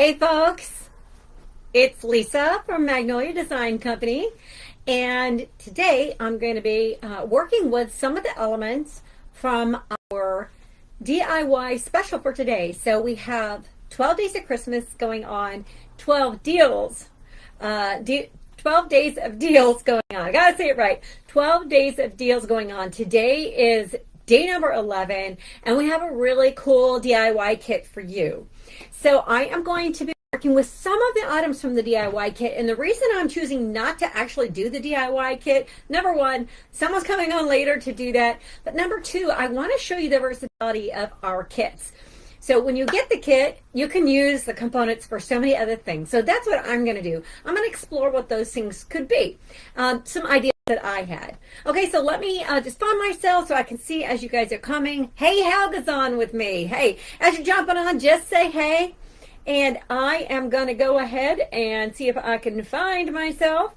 Hey folks, it's Lisa from Magnolia Design Company, and today I'm going to be working with some of the elements from our DIY special for today. So we have 12 days of Christmas going on, 12 deals, 12 days of deals going on. I gotta say it right, 12 days of deals going on. Today is day number 11, and we have a really cool DIY kit for you. So I am going to be working with some of the items from the DIY kit, and the reason I'm choosing not to actually do the DIY kit, number one, someone's coming on later to do that, but number two, I want to show you the versatility of our kits. So when you get the kit, you can use the components for so many other things. So that's what I'm going to do. I'm going to explore what those things could be. Some ideas that I had. Okay, so let me just find myself so I can see as you guys are coming. Hey, Helga's on with me. Hey, as you're jumping on, just say hey. And I am going to go ahead and see if I can find myself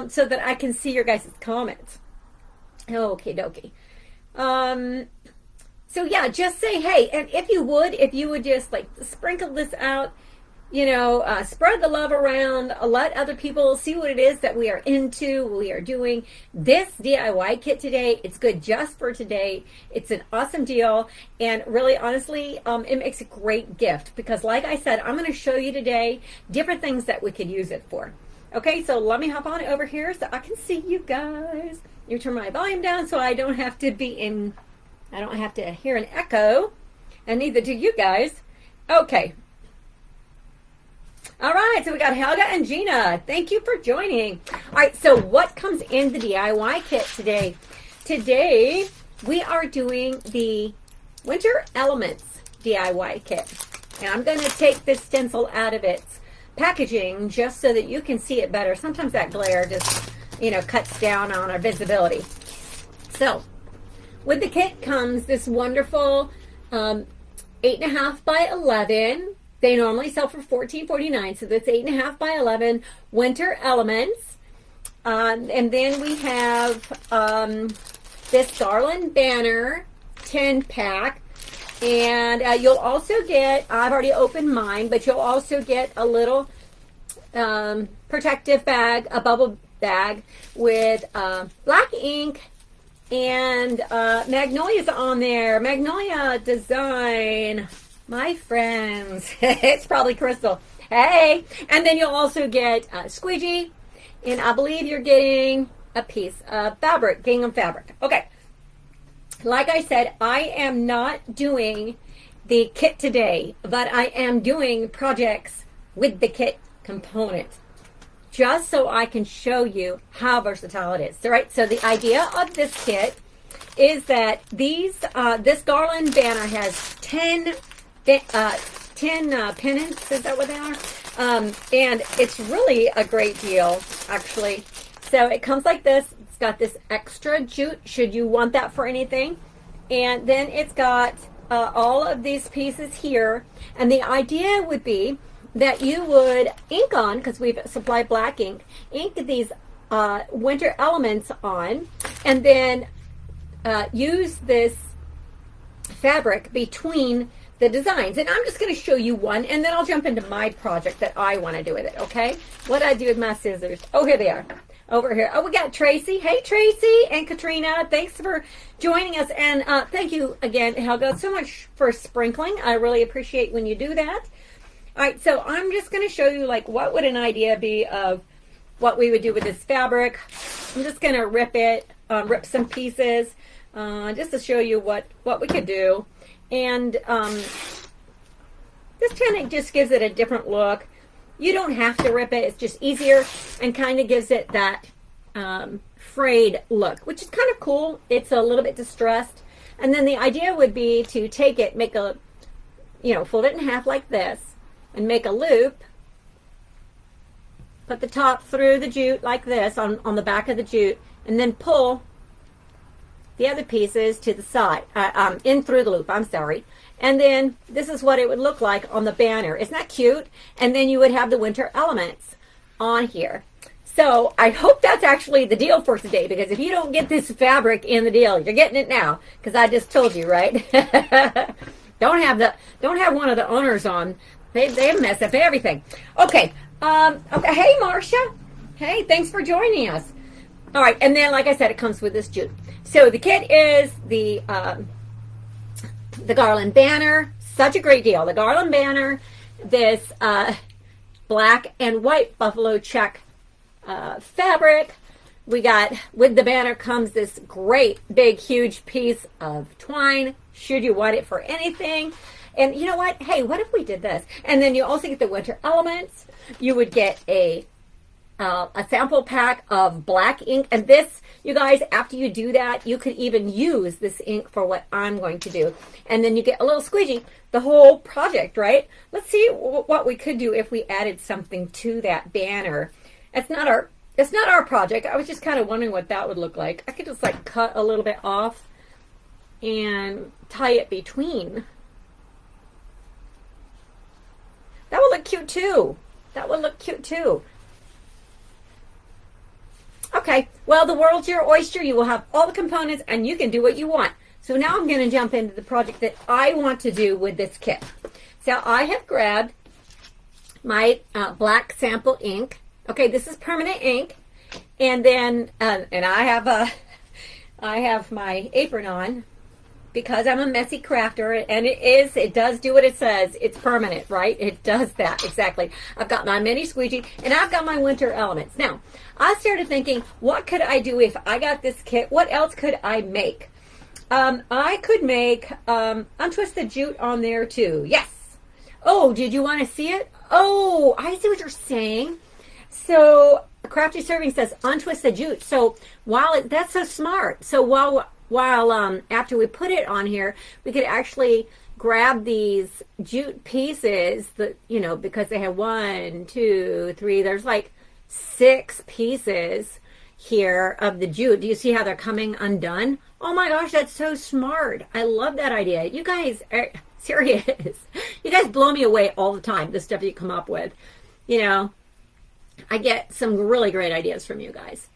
so that I can see your guys' comments. Okay, dokie. So yeah, just say hey. And if you would just like sprinkle this out, you know, spread the love around, let other people see what it is that we are into, we are doing. This DIY kit today, it's good just for today. It's an awesome deal, and really, honestly, it makes a great gift because, like I said, I'm going to show you today different things that we could use it for. Okay, so let me hop on over here so I can see you guys. You turn my volume down so I don't have to hear an echo, and neither do you guys. Okay. All right, so we got Helga and Gina. Thank you for joining. All right, so what comes in the DIY kit today? Today, we are doing the Winter Elements DIY kit. And I'm going to take this stencil out of its packaging just so that you can see it better. Sometimes that glare just, you know, cuts down on our visibility. So, with the kit comes this wonderful 8.5 by 11. They normally sell for $14.49, so that's 8.5 by 11 Winter Elements. And then we have this Garland Banner 10-pack. And you'll also get, I've already opened mine, but you'll also get a little protective bag, a bubble bag with black ink, and Magnolia's on there. Magnolia Design. My friends, it's probably Crystal. Hey, and then you'll also get Squeegee, and I believe you're getting a piece of fabric, gingham fabric. Okay, like I said, I am not doing the kit today, but I am doing projects with the kit component, just so I can show you how versatile it is. So, right, so the idea of this kit is that this Garland Banner has 10 pennants, is that what they are? And it's really a great deal, actually. So it comes like this. It's got this extra jute, should you want that for anything. And then it's got all of these pieces here. And the idea would be that you would ink on, because we've supplied black ink these winter elements on, and then use this fabric between the designs. And I'm just going to show you one, and then I'll jump into my project that I want to do with it, okay? What I do with my scissors. Oh, here they are. Over here. Oh, we got Tracy. Hey, Tracy and Katrina. Thanks for joining us. And thank you again, Helga, so much for sprinkling. I really appreciate when you do that. All right, so I'm just going to show you, like, what would an idea be of what we would do with this fabric. I'm just going to rip rip some pieces, just to show you what we could do. And this kind of just gives it a different look. You don't have to rip it. It's just easier and kind of gives it that frayed look, which is kind of cool. It's a little bit distressed. And then the idea would be to take it, make a, fold it in half like this and make a loop. Put the top through the jute like this on the back of the jute, and then pull the other pieces to the side, in through the loop, I'm sorry. And then this is what it would look like on the banner. Isn't that cute? And then you would have the winter elements on here. So I hope that's actually the deal for today, because if you don't get this fabric in the deal, you're getting it now, because I just told you, right? Don't have one of the owners on They mess up everything. Okay. Okay. Hey, Marcia. Hey, thanks for joining us. All right, and then, like I said, it comes with this jute. So the kit is the Garland Banner. Such a great deal. The Garland Banner, this black and white buffalo check fabric. We got, with the banner comes this great, big, huge piece of twine, should you want it for anything. And you know what? Hey, what if we did this? And then you also get the winter elements. You would get a sample pack of black ink. And this, you guys, after you do that, you could even use this ink for what I'm going to do. And then you get a little squeegee, the whole project, right? Let's see what we could do if we added something to that banner. It's not our project. I was just kind of wondering what that would look like. I could just like cut a little bit off and tie it between. That would look cute too. That would look cute too. Okay, well, the world's your oyster. You will have all the components and you can do what you want. So now I'm going to jump into the project that I want to do with this kit. So I have grabbed my black sample ink. Okay, this is permanent ink. And then, and I have my apron on because I'm a messy crafter, and it does do what it says. It's permanent, right? It does that, exactly. I've got my mini squeegee, and I've got my winter elements. Now, I started thinking, what could I do if I got this kit? What else could I make? I could make untwisted jute on there too. Yes. Oh, did you want to see it? Oh, I see what you're saying. So Crafty Serving says untwisted jute. So that's so smart. So while after we put it on here, we could actually grab these jute pieces that, you know, because they have 1, 2, 3, there's like 6 pieces here of the jute. Do you see how they're coming undone? Oh my gosh, that's so smart. I love that idea. You guys are serious. You guys blow me away all the time, the stuff you come up with. You know, I get some really great ideas from you guys.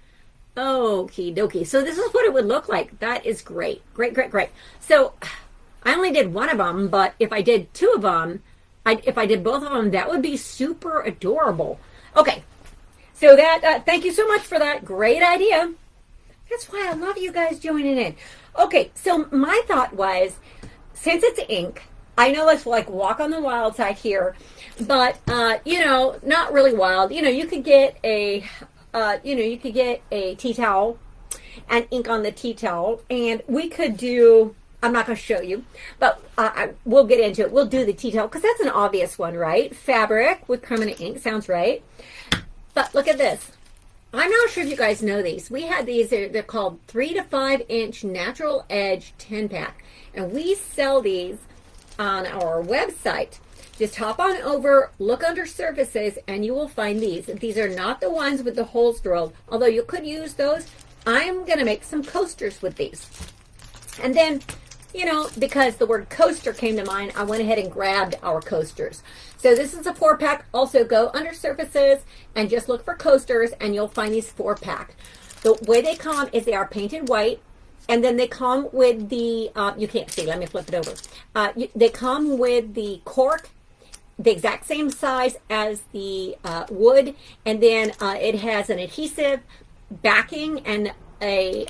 Okie dokie. So this is what it would look like. That is great. Great, great, great. So I only did one of them, but if I did 2 of them, if I did both of them, that would be super adorable. Okay. So that, thank you so much for that. Great idea. That's why I love you guys joining in. Okay. So my thought was, since it's ink, I know it's like walk on the wild side here, but, you know, not really wild. You know, you could get a tea towel and ink on the tea towel, and we could do, I'm not going to show you, but we'll get into it. We'll do the tea towel because that's an obvious one, right? Fabric with permanent ink sounds right. But look at this. I'm not sure if you guys know these. We had these, they're called 3 to 5 inch natural edge 10 pack, and we sell these on our website. Just hop on over, look under surfaces, and you will find these. These are not the ones with the holes drilled, although you could use those. I'm going to make some coasters with these. And then, you know, because the word coaster came to mind, I went ahead and grabbed our coasters. So this is a 4-pack. Also go under surfaces and just look for coasters, and you'll find these 4-pack. The way they come is they are painted white. And then they come with the, you can't see, let me flip it over. They come with the cork, the exact same size as the wood, and then it has an adhesive backing and a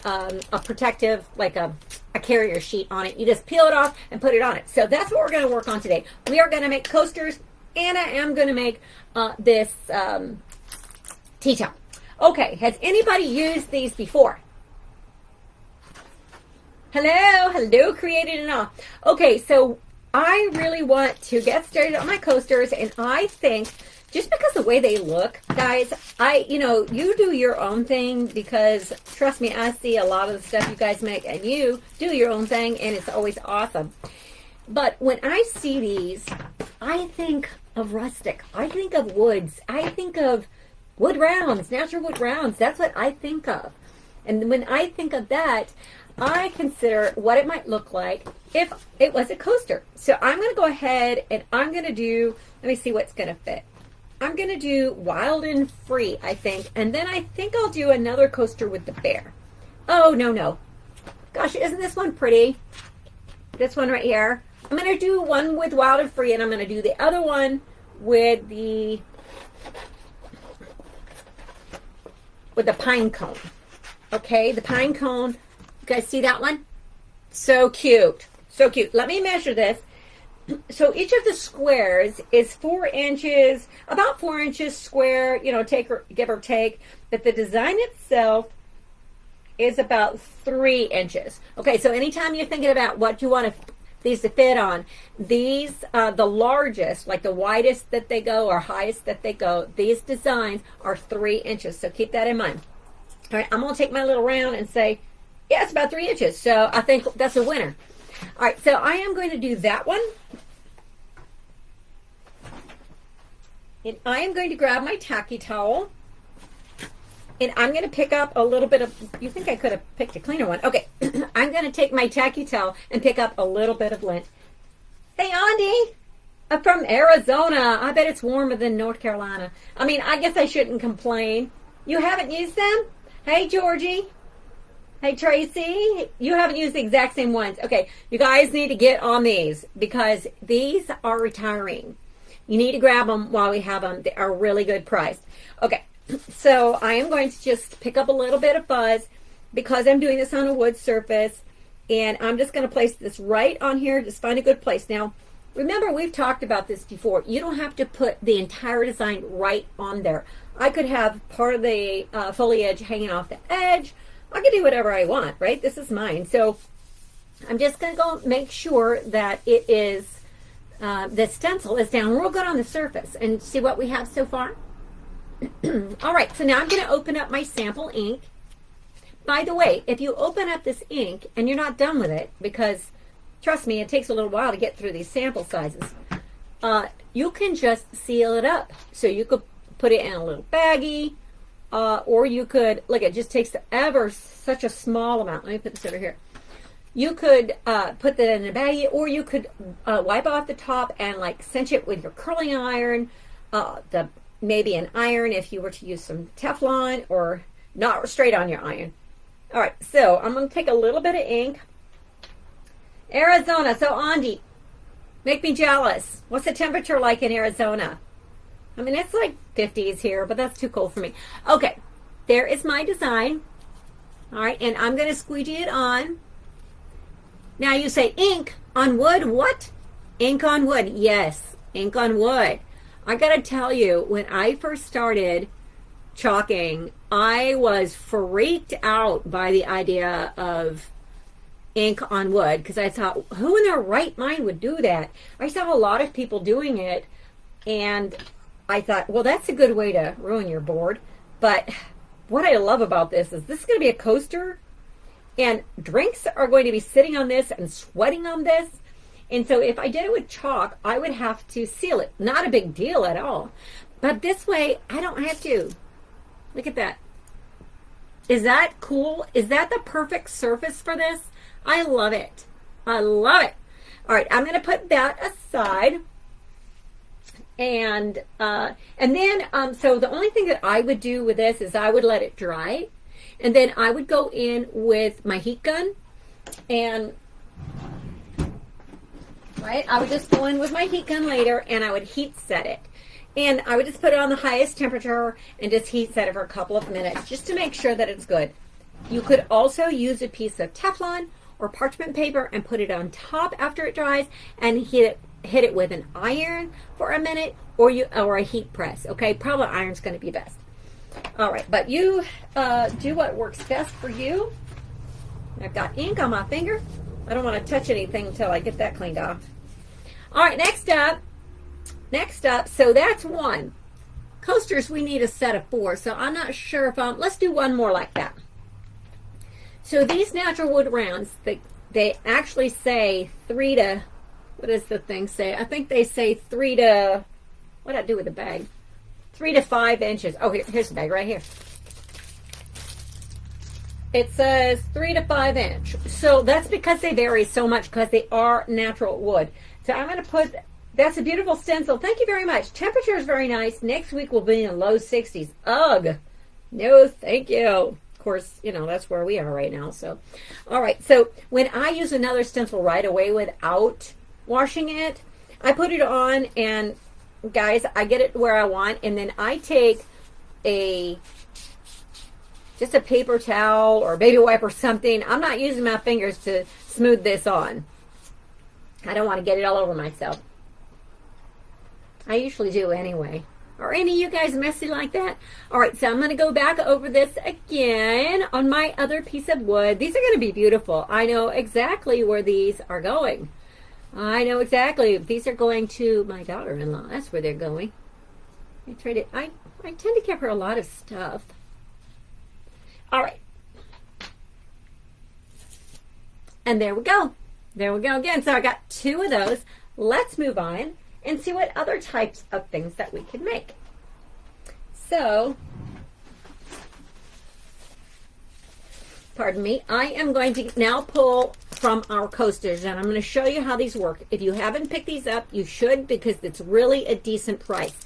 protective, like a carrier sheet on it. You just peel it off and put it on it. So that's what we're going to work on today. We are going to make coasters, and I am going to make this tea towel. Okay, has anybody used these before? Hello, created and all. Okay, so I really want to get started on my coasters, and I think just because the way they look, guys, you do your own thing, because trust me, I see a lot of the stuff you guys make, and you do your own thing, and it's always awesome. But when I see these, I think of rustic. I think of woods. I think of wood rounds, natural wood rounds. That's what I think of. And when I think of that, I consider what it might look like if it was a coaster. So I'm going to go ahead and I'm going to do, let me see what's going to fit. I'm going to do Wild and Free, I think. And then I think I'll do another coaster with the bear. Oh, no. Gosh, isn't this one pretty? This one right here. I'm going to do one with Wild and Free, and I'm going to do the other one with the pine cone. Okay, the pine cone. You guys see that one? So cute. So cute. Let me measure this. So each of the squares is 4 inches, about 4 inches square, you know, give or take. But the design itself is about 3 inches. Okay, so anytime you're thinking about what you want these to fit on, these, the largest, like the widest that they go or highest that they go, these designs are 3 inches. So keep that in mind. All right, I'm going to take my little round and say, yeah, it's about 3 inches. So I think that's a winner. All right, so I am going to do that one. And I am going to grab my tacky towel. And I'm going to pick up a little bit of, you think I could have picked a cleaner one. Okay, I'm going to take my tacky towel and pick up a little bit of lint. Hey, Andy, I'm from Arizona. I bet it's warmer than North Carolina. I mean, I guess I shouldn't complain. You haven't used them? Hey, Georgie. Hey, Tracy. You haven't used the exact same ones. Okay, you guys need to get on these because these are retiring. You need to grab them while we have them. They are really good priced. Okay. So I am going to just pick up a little bit of fuzz because I'm doing this on a wood surface, and I'm just going to place this right on here. Just find a good place. Now, remember, we've talked about this before. You don't have to put the entire design right on there. I could have part of the foliage hanging off the edge. I can do whatever I want, right? This is mine. So I'm just going to go make sure that it is, the stencil is down real good on the surface, and see what we have so far. All right, so now I'm going to open up my sample ink. By the way, if you open up this ink and you're not done with it, because trust me, it takes a little while to get through these sample sizes, you can just seal it up. So you could put it in a little baggie, or you could, look, it just takes ever such a small amount. Let me put this over here. You could put that in a baggie, or you could wipe off the top and like cinch it with your curling iron, maybe an iron if you were to use some Teflon, or not straight on your iron. All right, so I'm going to take a little bit of ink. Arizona, so Andy, make me jealous. What's the temperature like in Arizona? I mean, it's like 50s here, but that's too cold for me. Okay, there is my design. All right, and I'm going to squeegee it on. Now you say ink on wood, what? Ink on wood, yes, ink on wood. I gotta tell you, when I first started chalking, I was freaked out by the idea of ink on wood, because I thought, who in their right mind would do that? I saw a lot of people doing it, and I thought, well, that's a good way to ruin your board. But what I love about this is going to be a coaster, and drinks are going to be sitting on this and sweating on this. And so if I did it with chalk, I would have to seal it. Not a big deal at all. But this way, I don't have to. Look at that. Is that cool? Is that the perfect surface for this? I love it. I love it. All right, I'm going to put that aside. And then, so the only thing that I would do with this is I would let it dry. And then I would go in with my heat gun, and right, I would just go in with my heat gun later, and I would heat set it. And I would just put it on the highest temperature and just heat set it for a couple of minutes just to make sure that it's good. You could also use a piece of Teflon or parchment paper and put it on top after it dries and hit it with an iron for a minute, or a heat press. Okay, probably iron's going to be best. All right, but you do what works best for you. I've got ink on my finger. I don't want to touch anything until I get that cleaned off. All right, next up, so that's one. Coasters, we need a set of 4, so I'm not sure if let's do one more like that. So these natural wood rounds, they actually say 3 to, what does the thing say? I think they say 3 to, what did I do with the bag? 3 to 5 inches. Oh, here's the bag right here. It says 3 to 5 inch. So that's because they vary so much, because they are natural wood. So I'm going to put, that's a beautiful stencil. Thank you very much. Temperature is very nice. Next week will be in the low 60s. Ugh. No, thank you. Of course, you know, that's where we are right now. So, all right. So when I use another stencil right away without washing it, I put it on, and guys, I get it where I want, and then I take just a paper towel or a baby wipe or something. I'm not using my fingers to smooth this on. I don't want to get it all over myself. I usually do anyway. Are any of you guys messy like that? All right, so I'm going to go back over this again on my other piece of wood. These are going to be beautiful. I know exactly where these are going. I know exactly. These are going to my daughter-in-law. That's where they're going. I tend to give her a lot of stuff. All right. And there we go. There we go again. So I got 2 of those. Let's move on and see what other types of things that we can make. So, pardon me, I am going to now pull from our coasters, and I'm going to show you how these work. If you haven't picked these up, you should, because it's really a decent price.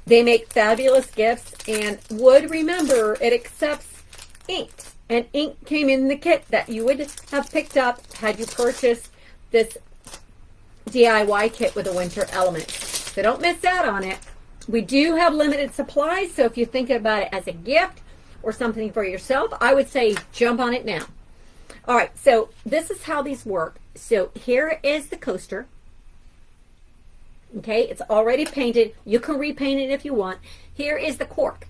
They make fabulous gifts, and wood, remember, it accepts ink, and ink came in the kit that you would have picked up had you purchased this DIY kit with a winter element. So don't miss out on it. We do have limited supplies, so if you think about it as a gift or something for yourself, I would say jump on it now. All right, so this is how these work. So here is the coaster. Okay, it's already painted. You can repaint it if you want. Here is the cork.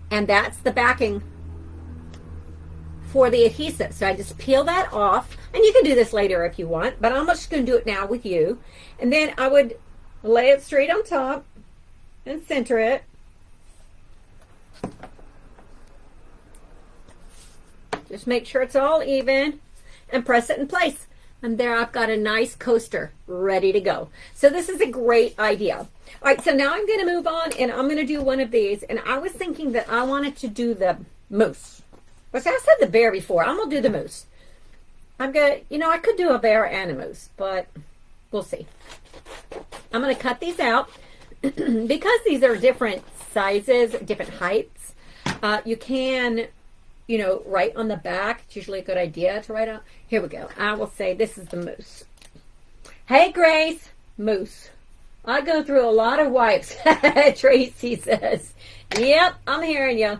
And that's the backing for the adhesive. So I just peel that off. And you can do this later if you want, but I'm just going to do it now with you. And then I would lay it straight on top and center it. Just make sure it's all even and press it in place. And there I've got a nice coaster ready to go. So this is a great idea. All right, so now I'm going to move on, and I'm going to do one of these. And I was thinking that I wanted to do the moose. But I said the bear before. I'm going to do the moose. I'm going to, I could do a bear and a moose, but we'll see. I'm going to cut these out. Because these are different sizes, different heights, you can, write on the back. It's usually a good idea to write out. Here we go. I will say this is the moose. Hey, Grace. Moose. I go through a lot of wipes. Tracy says. Yep, I'm hearing you.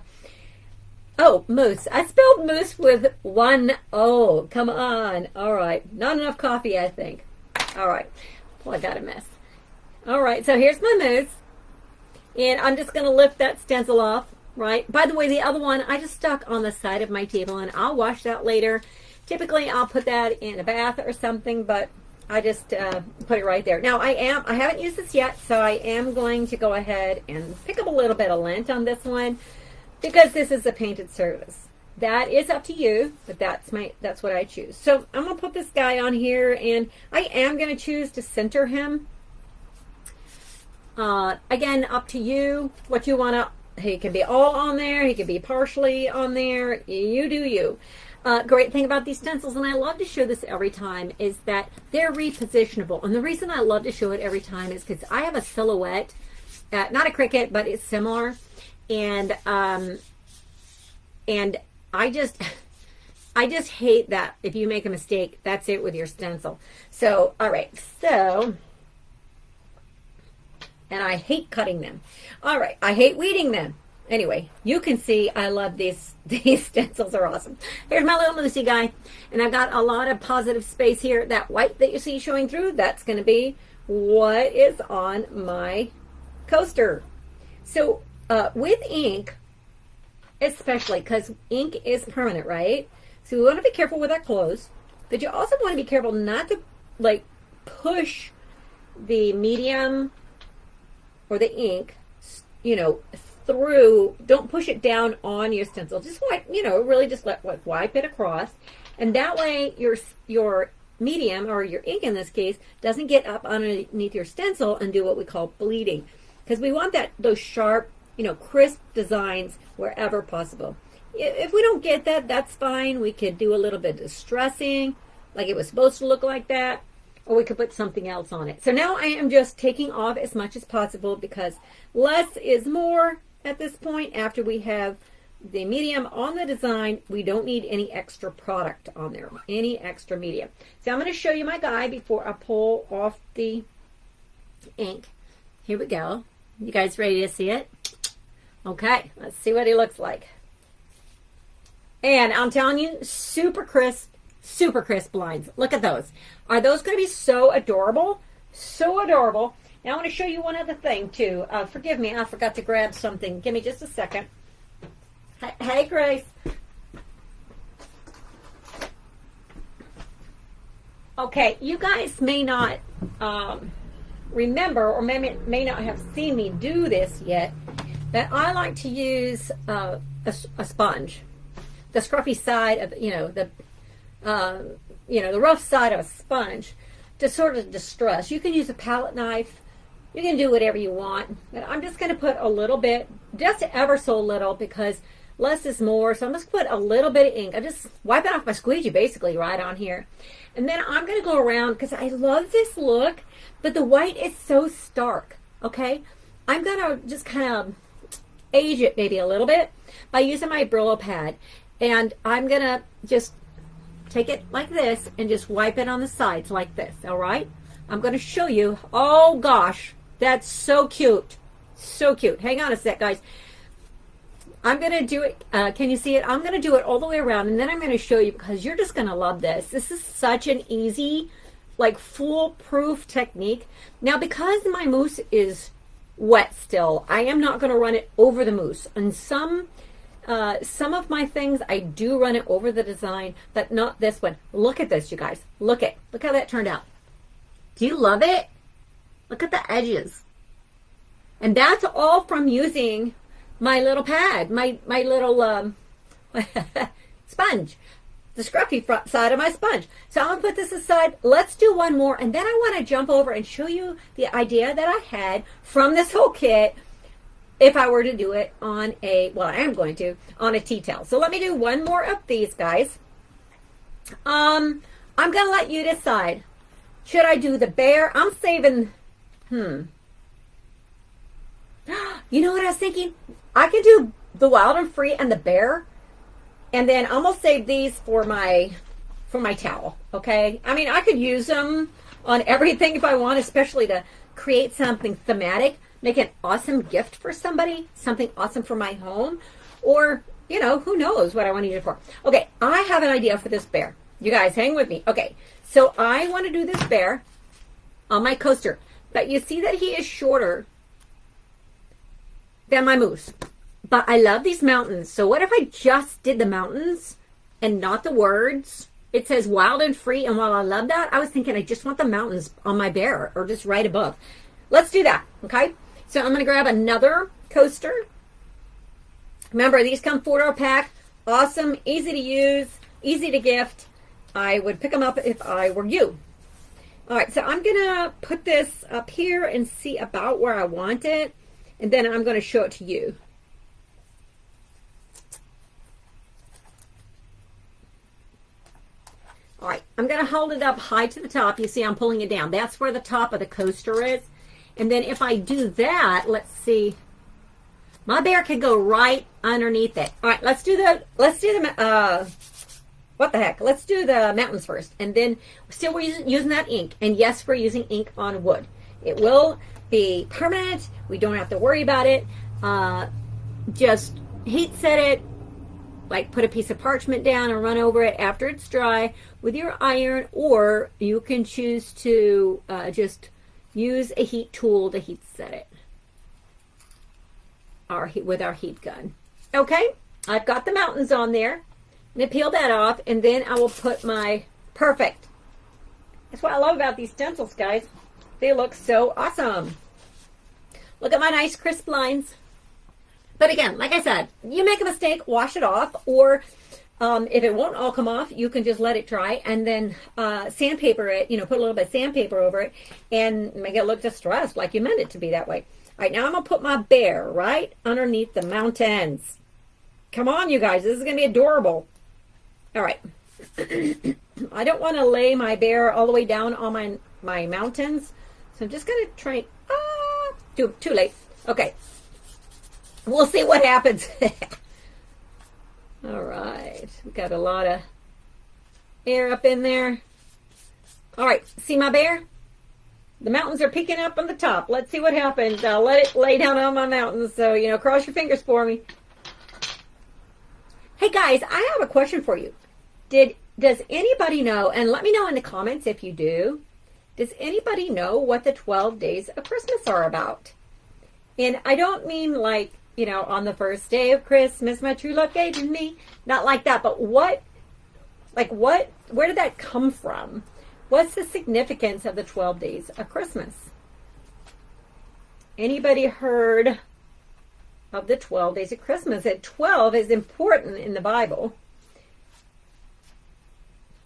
Oh, moose. I spelled moose with 1 O. Come on. All right. Not enough coffee, I think. All right. Well, I got a mess. All right. So here's my moose. And I'm just going to lift that stencil off. Right. By the way, the other one I just stuck on the side of my table, and I'll wash that later. Typically, I'll put that in a bath or something, but I just put it right there. Now, I haven't used this yet, so I am going to go ahead and pick up a little bit of lint on this one because this is a painted surface. That is up to you, but that's what I choose. So I'm going to put this guy on here, and I am going to choose to center him. Again, up to you what you want to. He can be all on there. He can be partially on there. You do you. Great thing about these stencils, and I love to show this every time, is that they're repositionable. And the reason I love to show it every time is because I have a silhouette, not a cricket, but it's similar. And I just hate that if you make a mistake, that's it with your stencil. So, all right. So, and I hate cutting them. All right, I hate weeding them. Anyway, you can see I love these. These stencils are awesome. Here's my little moosey guy, and I've got a lot of positive space here. That white that you see showing through, that's going to be what is on my coaster. So with ink, especially because ink is permanent, right? So we want to be careful with our clothes, but you also want to be careful not to push the medium or the ink, through. Don't push it down on your stencil. Just really just wipe it across, and that way your medium, or your ink in this case, doesn't get up underneath your stencil and do what we call bleeding, because we want those sharp, crisp designs wherever possible. If we don't get that, that's fine. We could do a little bit of distressing, like it was supposed to look like that. Or we could put something else on it. So now I am just taking off as much as possible, because less is more at this point. After we have the medium on the design, we don't need any extra product on there, any extra medium. So I'm going to show you my guy before I pull off the ink. Here we go. You guys ready to see it? Okay, let's see what he looks like. And I'm telling you, super crisp lines. Look at those. Are those going to be so adorable? So adorable. Now I want to show you one other thing too. Forgive me, I forgot to grab something. Give me just a second. Hey, Grace. Okay, you guys may not remember or may not have seen me do this yet, but I like to use a sponge, the scruffy side of the rough side of a sponge to sort of distress. You can use a palette knife. You can do whatever you want. But I'm just going to put a little bit, just ever so little, because less is more. So I'm just going to put a little bit of ink. I just wipe it off my squeegee basically right on here. And then I'm going to go around because I love this look, but the white is so stark, okay? I'm going to just kind of age it maybe a little bit by using my Brillo pad. And I'm going to just take it like this and just wipe it on the sides like this, all right? I'm going to show you. Oh, gosh, that's so cute. So cute. Hang on a sec, guys. I'm going to do it. Can you see it? I'm going to do it all the way around, and then I'm going to show you because you're just going to love this. This is such an easy, like, foolproof technique. Now, because my mousse is wet still, I am not going to run it over the mousse. And some of my things, I do run it over the design, but not this one. Look at this, you guys. Look how that turned out. Do you love it? Look at the edges. And that's all from using my little pad, my little sponge, the scruffy front side of my sponge. So I'm going to put this aside. Let's do one more, and then I want to jump over and show you the idea that I had from this whole kit if I were to do it on I am going to, on a tea towel. So let me do one more of these, guys. I'm going to let you decide. Should I do the bear? I'm saving, You know what I was thinking? I could do the Wild and Free and the bear, and then I'm gonna save these for my towel. Okay, I mean I could use them on everything if I want, especially to create something thematic, make an awesome gift for somebody, something awesome for my home, or who knows what I want to use it for. Okay, I have an idea for this bear. You guys hang with me. Okay, so I want to do this bear on my coaster, but you see that he is shorter than my mousse. But I love these mountains. So what if I just did the mountains and not the words? It says Wild and Free, and while I love that, I was thinking I just want the mountains on my bear or just right above. Let's do that, okay? So I'm going to grab another coaster. Remember, these come 4-door pack. Awesome, easy to use, easy to gift. I would pick them up if I were you. All right, so I'm going to put this up here and see about where I want it. And then I'm going to show it to you. All right, I'm going to hold it up high to the top. You see I'm pulling it down. That's where the top of the coaster is. And then if I do that, let's see. My bear can go right underneath it. All right, let's do the what the heck? Let's do the mountains first. And then still we're using that ink. And yes, we're using ink on wood. It will be permanent. We don't have to worry about it. Just heat set it, like put a piece of parchment down and run over it after it's dry with your iron, or you can choose to just use a heat tool to heat set it with our heat gun. Okay, I've got the mountains on there. I'm going to peel that off, and then I will put my perfect. That's what I love about these stencils, guys. They look so awesome. Look at my nice crisp lines. But again, like I said, you make a mistake, wash it off, or if it won't all come off, you can just let it dry and then sandpaper it, put a little bit of sandpaper over it and make it look distressed like you meant it to be that way. All right, now I'm going to put my bear right underneath the mountains. Come on, you guys, this is going to be adorable. All right. I don't want to lay my bear all the way down on my mountains, so I'm just going to try. Too late. Okay. We'll see what happens. All right. We got a lot of air up in there. All right. See my bear? The mountains are peeking up on the top. Let's see what happens. I'll let it lay down on my mountains. So, you know, cross your fingers for me. Hey guys, I have a question for you. Does anybody know, and let me know in the comments if you do, does anybody know what the 12 days of Christmas are about? And I don't mean like, you know, on the first day of Christmas, my true love gave to me. Not like that, but where did that come from? What's the significance of the 12 days of Christmas? Anybody heard of the 12 days of Christmas? That 12 is important in the Bible.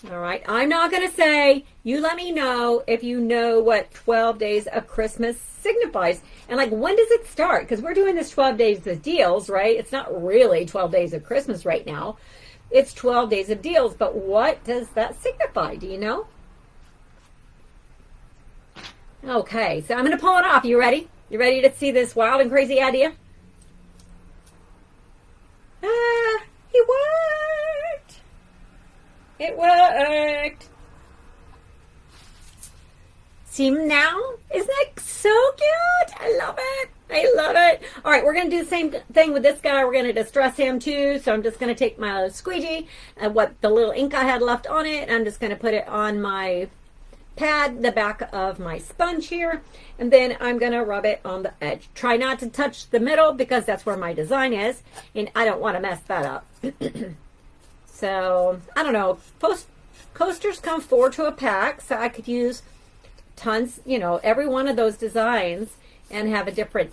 All right, I'm not going to say, you let me know if you know what 12 days of Christmas signifies. And like, when does it start? Because we're doing this 12 days of deals, right? It's not really 12 days of Christmas right now. It's 12 days of deals. But what does that signify? Do you know? Okay, so I'm going to pull it off. You ready? You ready to see this wild and crazy idea? It worked. It worked. See now? Isn't that so cute? I love it. I love it. All right, we're going to do the same thing with this guy. We're going to distress him too. So I'm just going to take my squeegee and what the little ink I had left on it. I'm just going to put it on my pad, the back of my sponge here, and then I'm going to rub it on the edge. Try not to touch the middle because that's where my design is, and I don't want to mess that up. So, I don't know. Coasters come 4 to a pack, so I could use tons, you know, every one of those designs and have a different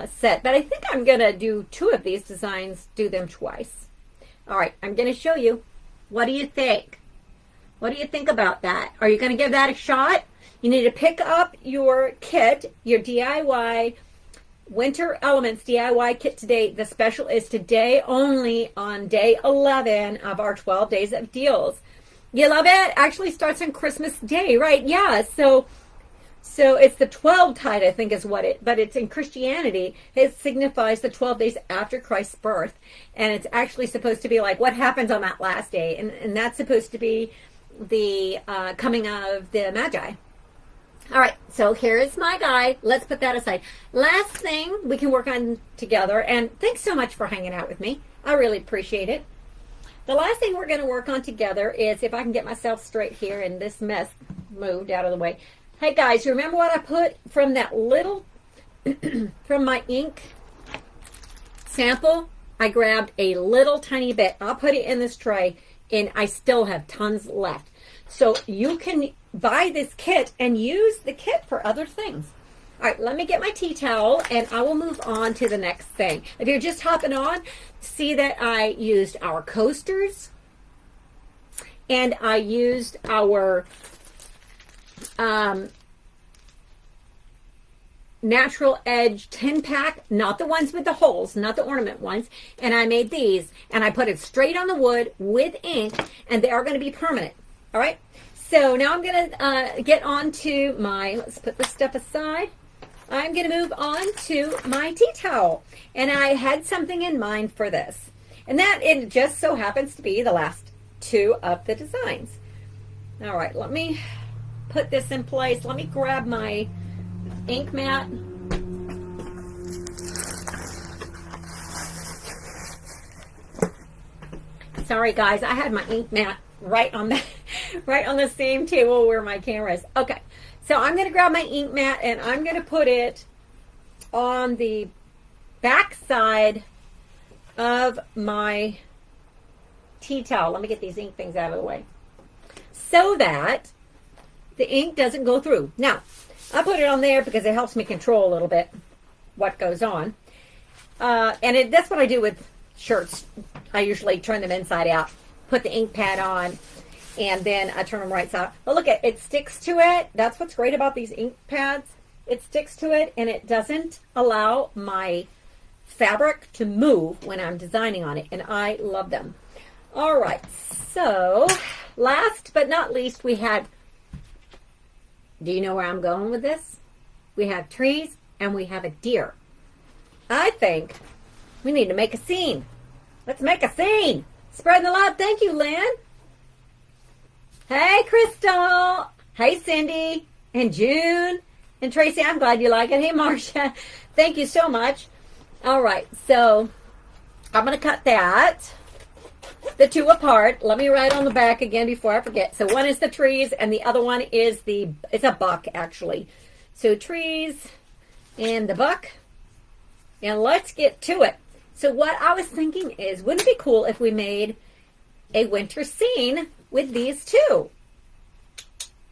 set. But I think I'm going to do 2 of these designs, do them twice. All right, I'm going to show you. What do you think? What do you think about that? Are you going to give that a shot? You need to pick up your kit, your DIY Winter Elements DIY kit today. The special is today only on day 11 of our 12 days of deals. You love it? Actually starts on Christmas Day, right? Yeah, so it's the 12 tide, I think is what but it's in Christianity. It signifies the 12 days after Christ's birth. And it's actually supposed to be like what happens on that last day. And that's supposed to be the coming of the Magi. All right, so here's my guide. Let's put that aside. Last thing we can work on together, and thanks so much for hanging out with me. I really appreciate it. The last thing we're going to work on together is, if I can get myself straight here and this mess moved out of the way. Hey guys, remember what I put from that little, from my ink sample? I grabbed a little tiny bit. I'll put it in this tray, and I still have tons left. So you can buy this kit and use the kit for other things. All right, let me get my tea towel and I will move on to the next thing. If you're just hopping on, see that I used our coasters and I used our natural edge 10 pack, not the ones with the holes, not the ornament ones, and I made these and I put it straight on the wood with ink, and they are going to be permanent. All right, so now I'm going to get on to my, let's put this stuff aside. I'm going to move on to my tea towel, and I had something in mind for this, and that it just so happens to be the last 2 of the designs. All right, let me put this in place. Let me grab my ink mat. Sorry guys, I had my ink mat right on the same table where my camera is. Okay, so I'm going to grab my ink mat and I'm going to put it on the back side of my tea towel. Let me get these ink things out of the way so that the ink doesn't go through. Now, I put it on there because it helps me control a little bit what goes on. And that's what I do with shirts. I usually turn them inside out, put the ink pad on, and then I turn them right side. But look, it sticks to it. That's what's great about these ink pads. It sticks to it, and it doesn't allow my fabric to move when I'm designing on it, and I love them. All right, so last but not least, we had, do you know where I'm going with this? We have trees, and we have a deer. I think we need to make a scene. Let's make a scene. Spread the love. Thank you, Lynn. Hey, Crystal. Hey, Cindy. And June and Tracy, I'm glad you like it. Hey, Marcia, thank you so much. All right, so I'm going to cut the two apart. Let me write on the back again before I forget. So one is the trees, and the other one is it's a buck, actually. So trees and the buck, and let's get to it. So what I was thinking is, wouldn't it be cool if we made a winter scene with these two?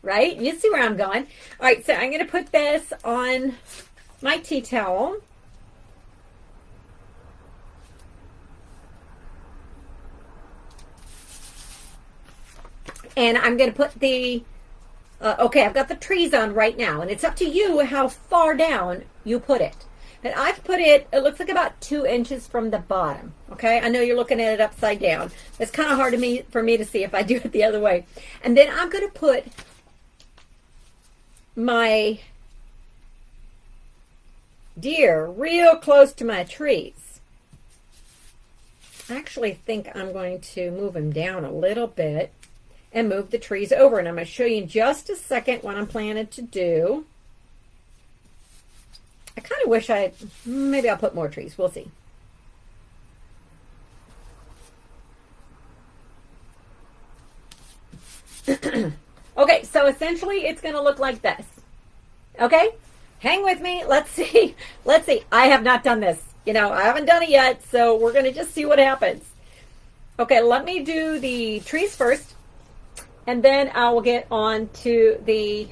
Right? You see where I'm going. All right, so I'm going to put this on my tea towel. And I'm going to put the, okay, I've got the trees on right now. And it's up to you how far down you put it. But I've put it looks like about 2 inches from the bottom. Okay, I know you're looking at it upside down. It's kind of hard for me to see if I do it the other way. And then I'm going to put my deer real close to my trees. I actually think I'm going to move them down a little bit and move the trees over. And I'm going to show you in just a second what I'm planning to do. I kind of wish maybe I'll put more trees. We'll see. Okay, so essentially it's going to look like this. Okay? Hang with me. Let's see. Let's see. I have not done this. You know, I haven't done it yet, so we're going to just see what happens. Okay, let me do the trees first, and then I will get on to the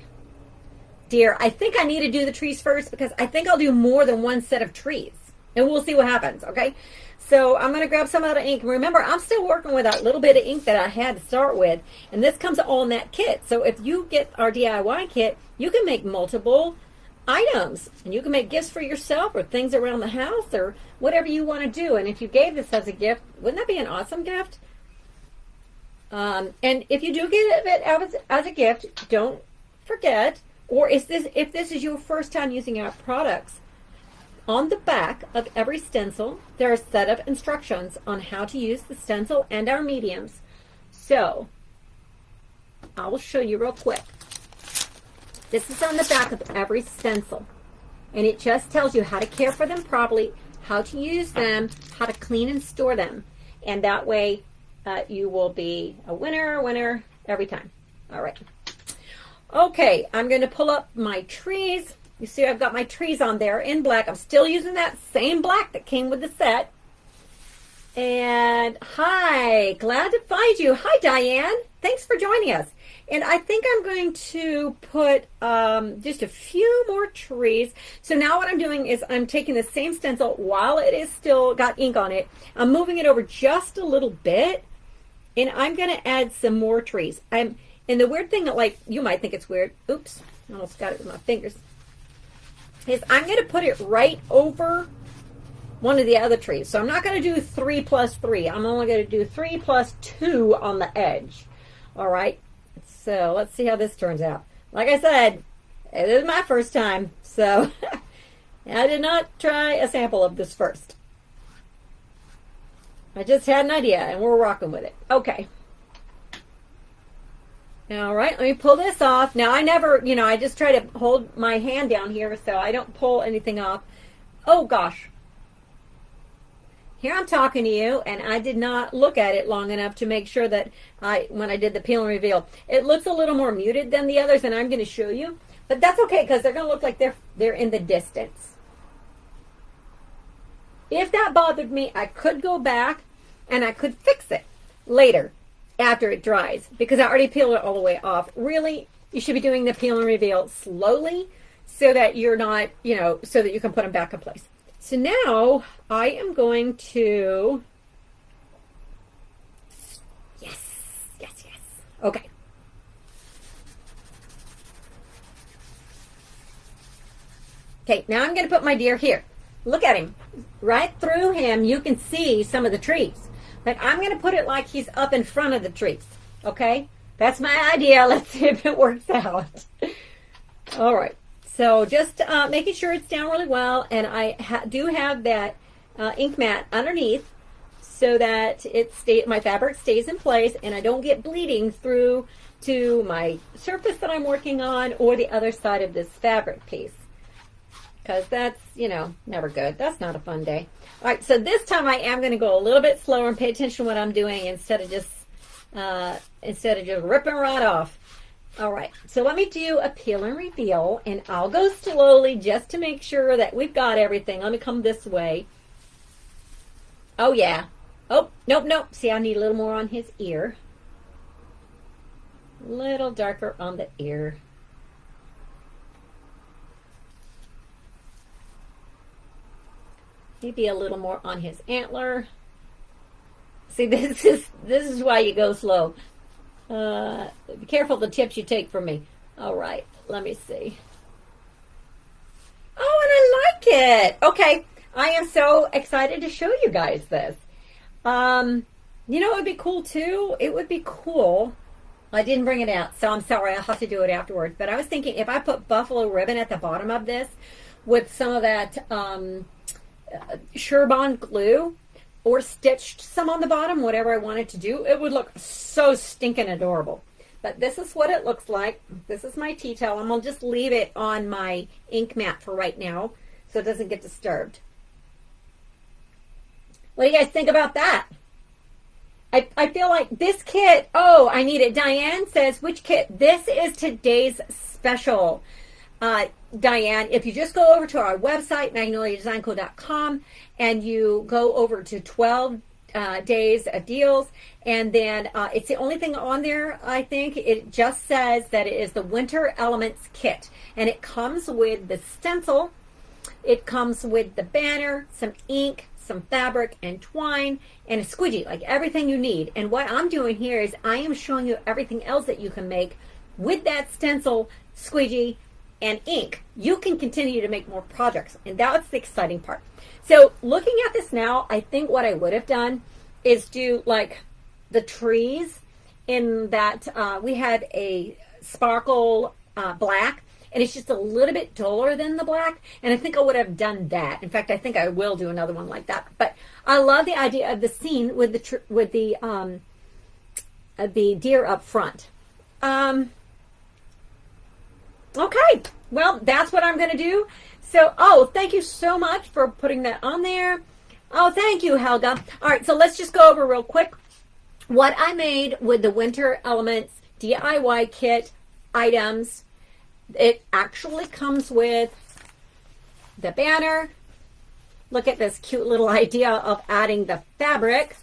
deer. I think I need to do the trees first because I think I'll do more than one set of trees, and we'll see what happens, okay? So I'm going to grab some of the ink. Remember, I'm still working with that little bit of ink that I had to start with, and this comes all in that kit. So if you get our DIY kit, you can make multiple items, and you can make gifts for yourself or things around the house or whatever you want to do. And if you gave this as a gift, wouldn't that be an awesome gift? And if you do get it as a gift, don't forget, or if this is your first time using our products, on the back of every stencil, there are a set of instructions on how to use the stencil and our mediums. So, I will show you real quick. This is on the back of every stencil. And it just tells you how to care for them properly, how to use them, how to clean and store them. And that way, you will be a winner every time. All right. Okay, I'm going to pull up my trees. You see I've got my trees on there in black. I'm still using that same black that came with the set. And hi, glad to find you. Hi, Diane. Thanks for joining us. And I think I'm going to put just a few more trees. So now what I'm doing is I'm taking the same stencil while it is still got ink on it. I'm moving it over just a little bit. And I'm going to add some more trees. And the weird thing, like you might think it's weird. Oops, I almost got it with my fingers. Is I'm going to put it right over one of the other trees. So I'm not going to do 3 plus 3. I'm only going to do 3 plus 2 on the edge. All right. So let's see how this turns out. Like I said, it is my first time. So I did not try a sample of this first. I just had an idea and we're rocking with it. Okay. All right, let me pull this off. Now, I never, I just try to hold my hand down here so I don't pull anything off. Oh, gosh. Here I'm talking to you, and I did not look at it long enough to make sure that when I did the peel and reveal, it looks a little more muted than the others, and I'm going to show you. But that's okay, because they're going to look like they're in the distance. If that bothered me, I could go back, and I could fix it later, after it dries, because I already peeled it all the way off. Really, you should be doing the peel and reveal slowly so that you're not, so that you can put them back in place. So now I am going to, yes. Okay. Okay, now I'm going to put my deer here. Look at him. Right through him, you can see some of the trees. But I'm going to put it like he's up in front of the trees, okay? That's my idea. Let's see if it works out. All right. So just making sure it's down really well. And I do have that ink mat underneath so that my fabric stays in place and I don't get bleeding through to my surface that I'm working on or the other side of this fabric piece. Because that's, you know, never good. That's not a fun day. All right, so this time I am going to go a little bit slower and pay attention to what I'm doing instead of just ripping right off. All right, so let me do a peel and reveal, and I'll go slowly just to make sure that we've got everything. Let me come this way. Oh, yeah. Oh, nope. See, I need a little more on his ear. A little darker on the ear. Maybe a little more on his antler. See, this is why you go slow. Be careful the tips you take from me. All right, let me see. Oh, and I like it. Okay, I am so excited to show you guys this. You know, it would be cool too. It would be cool. I didn't bring it out, so I'm sorry. I'll have to do it afterwards. But I was thinking if I put buffalo ribbon at the bottom of this with some of that Sherbond glue, or stitched some on the bottom, whatever I wanted to do, it would look so stinking adorable. But this is what it looks like. This is my tea towel. I'm going to just leave it on my ink mat for right now so it doesn't get disturbed. What do you guys think about that? I feel like this kit, oh, I need it. Diane says, which kit? This is today's special. Diane, if you just go over to our website, magnoliadesignco.com, and you go over to 12 days of deals, and then it's the only thing on there, I think. It just says that it is the Winter Elements Kit, and it comes with the stencil, it comes with the banner, some ink, some fabric and twine, and a squeegee, like everything you need. And what I'm doing here is I am showing you everything else that you can make with that stencil, squeegee, and ink. You can continue to make more projects, and that's the exciting part. So looking at this now, I think what I would have done is do like the trees in that we had a sparkle black, and it's just a little bit duller than the black, and I think I would have done that. In fact, I think I will do another one like that. But I love the idea of the scene with the deer up front. Okay, well, that's what I'm going to do. So, oh, thank you so much for putting that on there. Oh, thank you, Helga. All right, so let's just go over real quick what I made with the Winter Elements DIY kit items. It actually comes with the banner. Look at this cute little idea of adding the fabric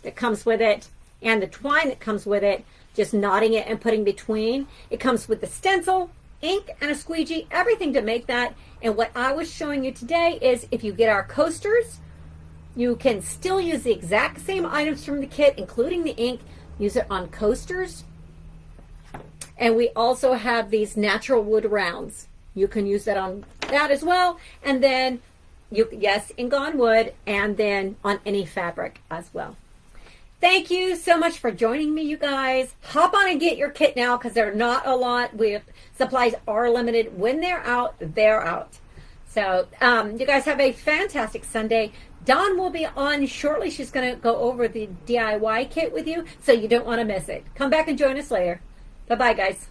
that comes with it and the twine that comes with it, just knotting it and putting between. It comes with the stencil, ink, and a squeegee, everything to make that. And what I was showing you today is if you get our coasters, you can still use the exact same items from the kit, including the ink, use it on coasters. And we also have these natural wood rounds. You can use that on that as well. And then, yes, ink on wood, and then on any fabric as well. Thank you so much for joining me, you guys. Hop on and get your kit now because they're not a lot. Supplies are limited. When they're out, they're out. So you guys have a fantastic Sunday. Dawn will be on shortly. She's going to go over the DIY kit with you, so you don't want to miss it. Come back and join us later. Bye-bye, guys.